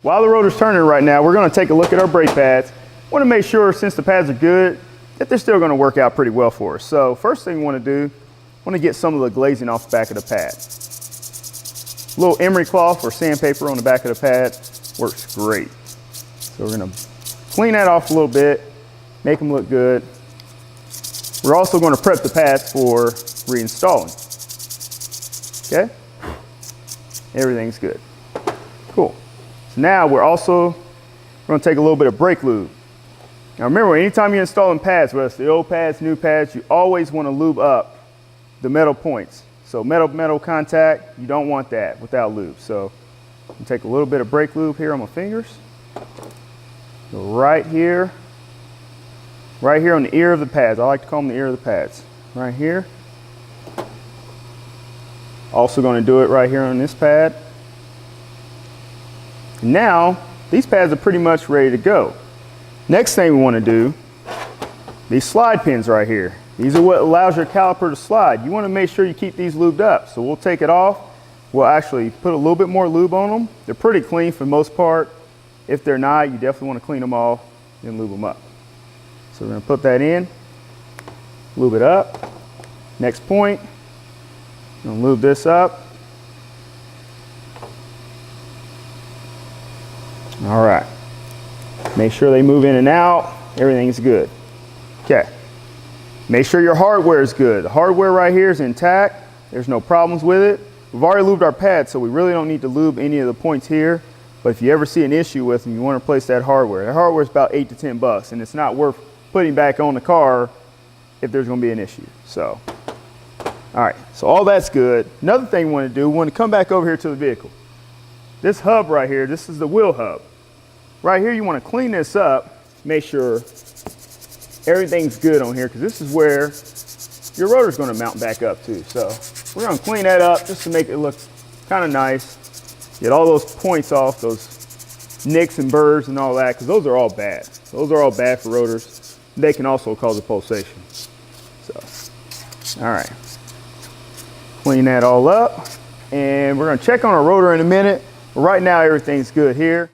while the rotor's turning right now, we're going to take a look at our brake pads. Want to make sure, since the pads are good, that they're still going to work out pretty well for us. So first thing we want to do, want to get some of the glazing off the back of the pad. A little emery cloth or sandpaper on the back of the pad works great. So we're going to clean that off a little bit, make them look good. We're also going to prep the pads for reinstalling. Okay? Everything's good. Cool. So now we're going to take a little bit of brake lube. Now remember, anytime you're installing pads, whether it's the old pads, new pads, you always want to lube up the metal points. So metal contact, you don't want that without lube. So I'm take a little bit of brake lube here on my fingers. Go right here on the ear of the pads. I like to call them the ear of the pads. Right here. Also going to do it right here on this pad. Now, these pads are pretty much ready to go. Next thing we want to do, these slide pins right here. These are what allows your caliper to slide. You want to make sure you keep these lubed up. So we'll take it off. We'll actually put a little bit more lube on them. They're pretty clean for the most part. If they're not, you definitely want to clean them off and lube them up. So we're going to put that in, lube it up. Next point, I'm going to lube this up. All right. Make sure they move in and out. Everything's good. Okay. Make sure your hardware is good. The hardware right here is intact. There's no problems with it. We've already lubed our pads, so we really don't need to lube any of the points here. But if you ever see an issue with them, you want to replace that hardware. That hardware is about $8 to $10, and it's not worth putting back on the car if there's going to be an issue. So, all right. So all that's good. Another thing we want to do, we want to come back over here to the vehicle. This hub right here, this is the wheel hub. Right here, you want to clean this up, make sure everything's good on here, because this is where your rotor's going to mount back up to. So we're going to clean that up just to make it look kind of nice. Get all those points off, those nicks and burrs and all that, because those are all bad. Those are all bad for rotors. They can also cause a pulsation. So, all right. Clean that all up. And we're going to check on our rotor in a minute. But right now, everything's good here.